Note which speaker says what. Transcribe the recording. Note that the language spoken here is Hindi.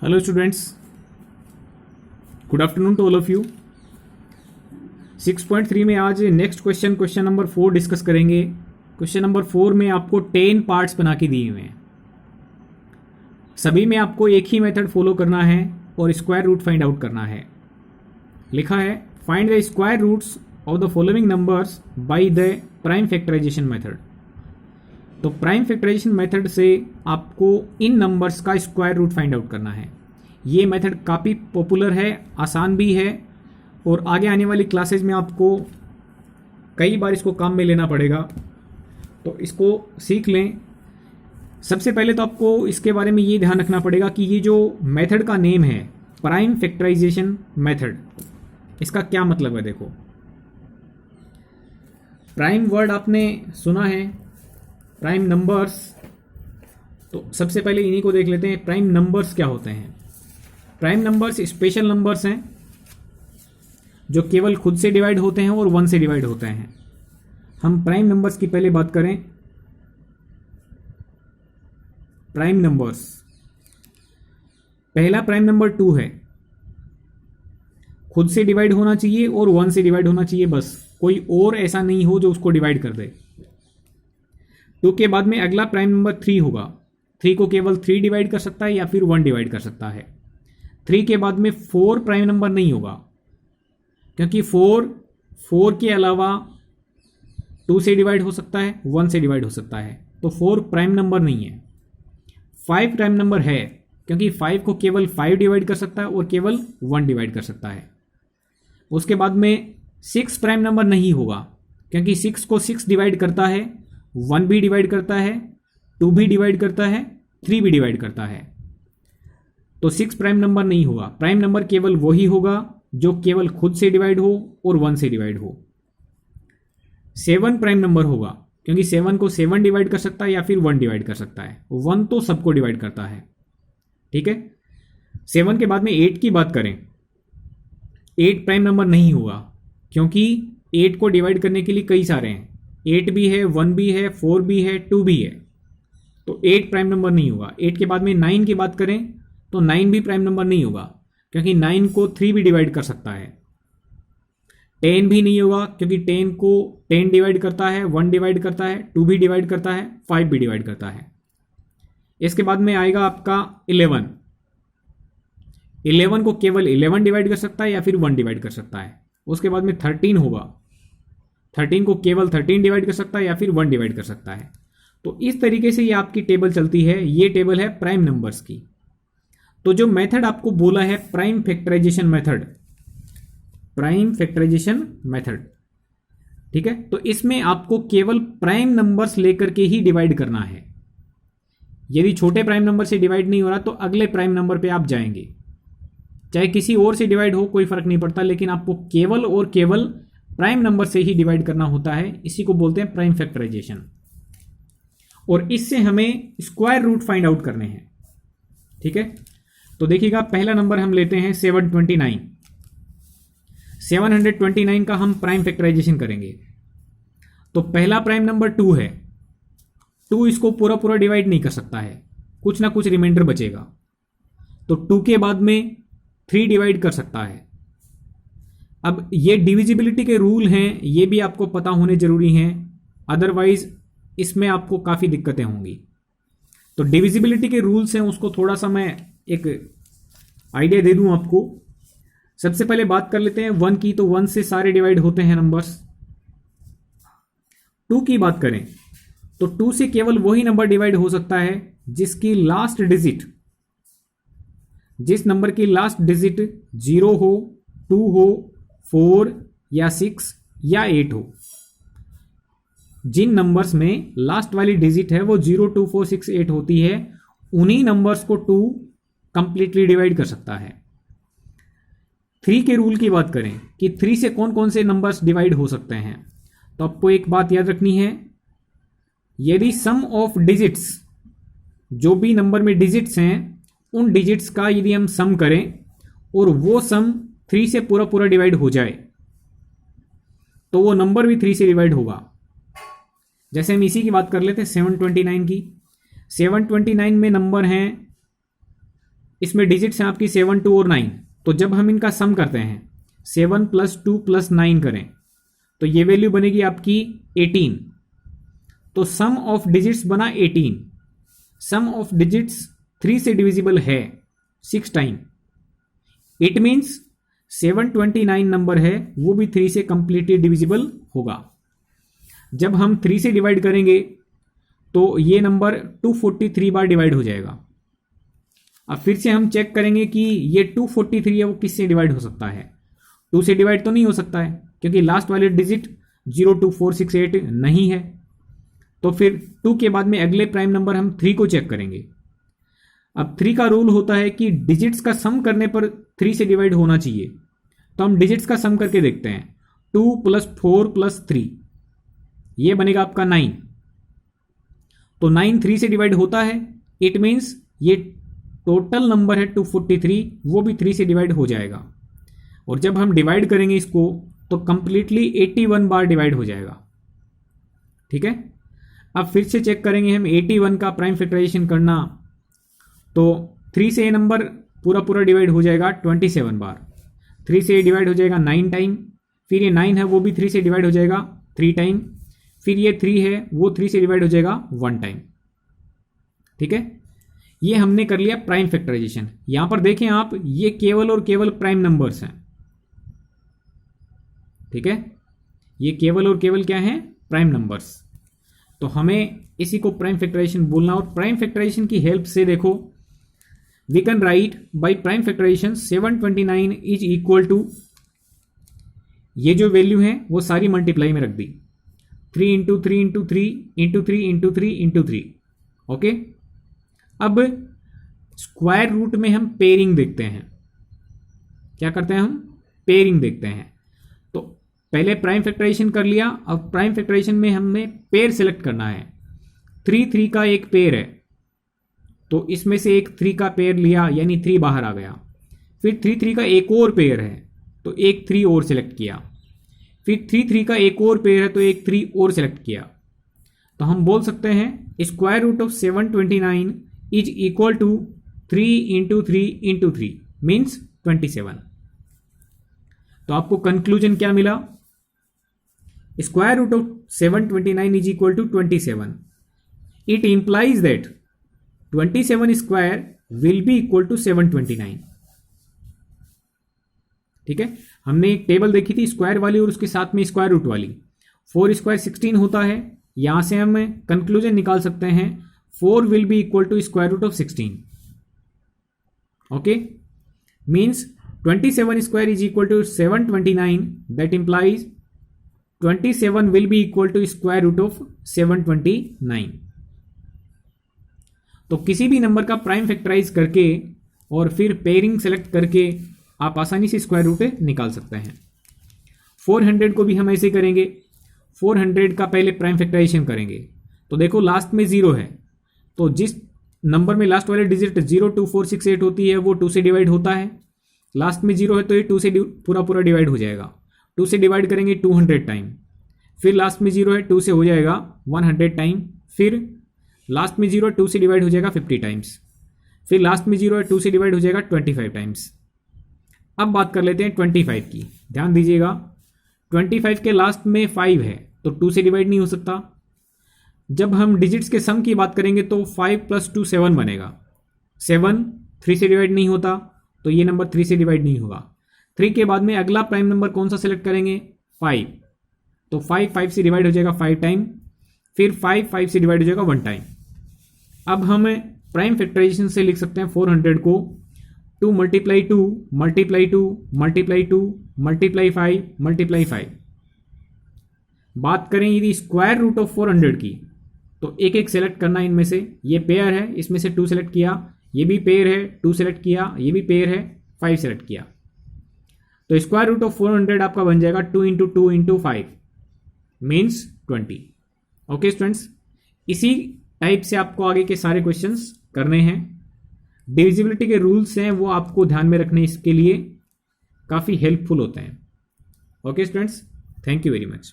Speaker 1: Hello students, good afternoon to all of you. 6.3 में आज नेक्स्ट क्वेश्चन नंबर 4 डिस्कस करेंगे। क्वेश्चन नंबर 4 में आपको 10 पार्ट्स बना के दिए हुए हैं। सभी में आपको एक ही मेथड फॉलो करना है और स्क्वायर रूट फाइंड आउट करना है। लिखा है find the square roots of the following numbers by the prime factorization method. तो प्राइम फैक्टराइजेशन मेथड से आपको इन नंबर्स का स्क्वायर रूट फाइंड आउट करना है। ये मेथड काफ़ी पॉपुलर है, आसान भी है और आगे आने वाली क्लासेज में आपको कई बार इसको काम में लेना पड़ेगा, तो इसको सीख लें। सबसे पहले तो आपको इसके बारे में ये ध्यान रखना पड़ेगा कि ये जो मेथड का नेम है प्राइम फैक्टराइजेशन मेथड, इसका क्या मतलब है। देखो, प्राइम वर्ड आपने सुना है, प्राइम नंबर्स। तो सबसे पहले इन्हीं को देख लेते हैं। प्राइम नंबर्स क्या होते हैं? प्राइम नंबर्स स्पेशल नंबर्स हैं जो केवल खुद से डिवाइड होते हैं और 1 से डिवाइड होते हैं। हम प्राइम नंबर्स की पहले बात करें। प्राइम नंबर्स, पहला प्राइम नंबर 2 है, खुद से डिवाइड होना चाहिए और 1 से डिवाइड होना चाहिए, बस कोई और ऐसा नहीं हो जो उसको डिवाइड कर दे। 2 के बाद में अगला प्राइम नंबर 3 होगा। 3 को केवल 3 डिवाइड कर सकता है या फिर 1 डिवाइड कर सकता है। 3 के बाद में 4 प्राइम नंबर नहीं होगा, क्योंकि 4 के अलावा 2 से डिवाइड हो सकता है, 1 से डिवाइड हो सकता है, तो 4 प्राइम नंबर नहीं है। 5 प्राइम नंबर है, क्योंकि 5 को केवल 5 डिवाइड कर सकता है और केवल 1 डिवाइड कर सकता है। उसके बाद में 6 प्राइम नंबर नहीं होगा, क्योंकि 6 को 6 डिवाइड करता है, 1 भी डिवाइड करता है, 2 भी डिवाइड करता है, 3 भी डिवाइड करता है, तो 6 प्राइम नंबर नहीं होगा। प्राइम नंबर केवल वही होगा जो केवल खुद से डिवाइड हो और 1 से डिवाइड हो। 7 प्राइम नंबर होगा, क्योंकि 7 को 7 डिवाइड कर सकता है या फिर 1 डिवाइड कर सकता है। 1 तो सबको डिवाइड करता है, ठीक है। 7 के बाद में 8 की बात करें, 8 प्राइम नंबर नहीं होगा, क्योंकि 8 को डिवाइड करने के लिए कई सारे हैं। 8 भी है, 1 भी है, 4 भी है, 2 भी है, तो 8 प्राइम नंबर नहीं होगा। 8 के बाद में 9 की बात करें तो 9 भी प्राइम नंबर नहीं होगा, क्योंकि 9 को 3 भी डिवाइड कर सकता है। 10 भी नहीं होगा, क्योंकि 10 को 10 डिवाइड करता है, 1 डिवाइड करता है, 2 भी डिवाइड करता है, 5 भी डिवाइड करता है। इसके बाद में आएगा आपका 11। 11 को केवल 11 डिवाइड कर सकता है या फिर 1 डिवाइड कर सकता है। उसके बाद में 13 होगा, 13 को केवल 13 डिवाइड कर सकता है या फिर 1 डिवाइड कर सकता है। तो इस तरीके से ये आपकी टेबल चलती है। ये टेबल है प्राइम नंबर्स की। तो जो मेथड आपको बोला है prime factorization method, prime factorization method, ठीक है, तो इसमें आपको केवल प्राइम नंबर्स लेकर के ही डिवाइड करना है। यदि छोटे प्राइम नंबर से डिवाइड नहीं हो रहा तो अगले प्राइम नंबर पे आप जाएंगे, चाहे किसी और से डिवाइड हो, कोई फर्क नहीं पड़ता, लेकिन आपको केवल और केवल प्राइम नंबर से ही डिवाइड करना होता है। इसी को बोलते हैं प्राइम फैक्टराइजेशन। और इससे हमें स्क्वायर रूट फाइंड आउट करने हैं, ठीक है। तो देखिएगा, पहला नंबर हम लेते हैं 729। 729 का हम प्राइम फैक्टराइजेशन करेंगे। तो पहला प्राइम नंबर 2 है। 2 इसको पूरा पूरा डिवाइड नहीं कर सकता है, कुछ ना कुछ रिमाइंडर बचेगा। तो 2 के बाद में 3 डिवाइड कर सकता है। अब ये डिविजिबिलिटी के रूल हैं, ये भी आपको पता होने जरूरी हैं, अदरवाइज इसमें आपको काफ़ी दिक्कतें होंगी। तो डिविजिबिलिटी के रूल्स हैं, उसको थोड़ा सा मैं एक आइडिया दे दूं आपको। सबसे पहले बात कर लेते हैं 1 की। तो 1 से सारे डिवाइड होते हैं नंबर्स। 2 की बात करें तो 2 से केवल वही नंबर डिवाइड हो सकता है जिसकी लास्ट डिजिट, जिस नंबर की लास्ट डिजिट 0 हो, 2 हो, 4 या 6 या 8 हो। जिन नंबर्स में लास्ट वाली डिजिट है वो 0, 2, 4, 6, 8 होती है, उन्हीं नंबर्स को 2 कंप्लीटली डिवाइड कर सकता है। 3 के रूल की बात करें कि 3 से कौन कौन से नंबर्स डिवाइड हो सकते हैं, तो आपको एक बात याद रखनी है, यदि सम ऑफ डिजिट्स, जो भी नंबर में डिजिट्स हैं, उन डिजिट्स का यदि हम सम करें और वो सम 3 से पूरा पूरा डिवाइड हो जाए, तो वो नंबर भी 3 से डिवाइड होगा। जैसे हम इसी की बात कर लेते हैं 729 की। 729 में नंबर हैं इसमें डिजिट्स हैं आपकी 7, 2 और 9। तो जब हम इनका सम करते हैं 7 + 2 + 9 करें तो ये वैल्यू बनेगी आपकी 18। तो सम ऑफ डिजिट्स बना 18। सम ऑफ डिजिट्स 3 से डिविजिबल है 6 टाइम। इट मीन्स 729 नंबर है वो भी 3 से कंप्लीटली डिविजिबल होगा। जब हम 3 से डिवाइड करेंगे तो ये नंबर 243 बार डिवाइड हो जाएगा। अब फिर से हम चेक करेंगे कि ये 243 है वो किससे डिवाइड हो सकता है। 2 से डिवाइड तो नहीं हो सकता है क्योंकि लास्ट वाले डिजिट 02468 नहीं है। तो फिर 2 के बाद में अगले प्राइम नंबर हम 3 को चेक करेंगे। अब 3 का रूल होता है कि डिजिट्स का सम करने पर 3 से डिवाइड होना चाहिए। तो हम डिजिट्स का सम करके देखते हैं। 2 + 4 + 3 ये बनेगा आपका 9। तो 9 3 से डिवाइड होता है। इट मीन्स ये टोटल नंबर है 243 वो भी 3 से डिवाइड हो जाएगा। और जब हम डिवाइड करेंगे इसको तो कंप्लीटली 81 बार डिवाइड हो जाएगा। ठीक है, अब फिर से चेक करेंगे हम 81 का प्राइम फैक्टराइजेशन करना। तो 3 से ये नंबर पूरा डिवाइड हो जाएगा 27 बार। 3 से ये डिवाइड हो जाएगा 9 टाइम। फिर ये 9 है वो भी 3 से डिवाइड हो जाएगा 3 टाइम। फिर ये 3 है वो 3 से डिवाइड हो जाएगा 1 टाइम। ठीक है, ये हमने कर लिया प्राइम फैक्टराइजेशन। यहां पर देखें आप, ये केवल और केवल प्राइम नंबर्स हैं। ठीक है, ये केवल और केवल क्या है, प्राइम नंबर्स। तो हमें इसी को प्राइम फैक्टराइजेशन बोलना। और प्राइम फैक्टराइजेशन की हेल्प से देखो we can write by prime factorization 729 is equal to, ये जो वैल्यू है वो सारी मल्टीप्लाई में रख दी, 3 × 3 × 3 × 3 × 3 × 3। ओके, अब स्क्वायर रूट में हम पेयरिंग देखते हैं। क्या करते हैं हम, पेयरिंग देखते हैं। तो पहले प्राइम फैक्टराइजेशन कर लिया। अब प्राइम फैक्टराइजेशन में हमने पेयर सेलेक्ट करना है। 3 3 का एक पेयर है तो इसमें से एक 3 का पेयर लिया यानी 3 बाहर आ गया। फिर 3 3 का एक और पेयर है तो एक 3 और सेलेक्ट किया। फिर 3 3 का एक और पेयर है तो एक 3 और सेलेक्ट किया। तो हम बोल सकते हैं square root of 729 is equal to 3 × 3 × 3 means 27। तो आपको कंक्लूजन क्या मिला, square root of 729 is equal to 27। It implies that 27 square will be equal to 729। ठीक है, हमने एक टेबल देखी थी स्क्वायर वाली और उसके साथ में स्क्वायर रूट वाली। 4 स्क्वायर 16 होता है। यहां से हम कंक्लूजन निकाल सकते हैं 4 will be equal to square root of 16। Okay, means 27 square is equal to 729। That implies 27 will be equal to square root of 729। तो किसी भी नंबर का प्राइम फैक्टराइज करके और फिर पेयरिंग सेलेक्ट करके आप आसानी से स्क्वायर रूट निकाल सकते हैं। 400 को भी हम ऐसे करेंगे। 400 का पहले प्राइम फैक्टराइजेशन करेंगे तो देखो लास्ट में 0 है तो जिस नंबर में लास्ट वाले डिजिट 02468 होती है वो 2 से डिवाइड होता है। लास्ट में 0 है तो ये 2 से पूरा डिवाइड हो जाएगा। 2 से डिवाइड करेंगे 200 टाइम। फिर लास्ट में 0 है 2 से हो जाएगा 100 टाइम। फिर लास्ट में 0 है 2 से डिवाइड हो जाएगा 50 टाइम्स। फिर लास्ट में 0 है 2 से डिवाइड हो जाएगा 25 टाइम्स। अब बात कर लेते हैं 25 की। ध्यान दीजिएगा 25 के लास्ट में 5 है तो 2 से डिवाइड नहीं हो सकता। जब हम डिजिट्स के सम की बात करेंगे तो 5 + 2 7 बनेगा। 7 3 से डिवाइड नहीं होता तो ये नंबर 3 से डिवाइड नहीं होगा। 3 के बाद में अगला प्राइम नंबर कौन सा सेलेक्ट करेंगे, 5। तो 5 5 से डिवाइड हो जाएगा 5 टाइम। फिर 5 5 से डिवाइड हो जाएगा 1 टाइम। अब हम प्राइम फैक्टराइजेशन से लिख सकते हैं 400 को 2 × 2 × 2 × 2 × 5 × 5। बात करें यदि स्क्वायर रूट ऑफ 400 की तो एक एक सेलेक्ट करना इनमें से। ये पेयर है इसमें से 2 सेलेक्ट किया, ये भी पेयर है 2 सेलेक्ट किया, ये भी पेयर है 5 सेलेक्ट किया। तो स्क्वायर रूट ऑफ 400 आपका बन जाएगा 2 × 2 × 5 मीन्स 20। ओके स्टूडेंट्स, इसी टाइप से आपको आगे के सारे क्वेश्चंस करने हैं। डिविजिबिलिटी के रूल्स हैं वो आपको ध्यान में रखने, इसके लिए काफ़ी हेल्पफुल होते हैं। Okay students, thank you very much.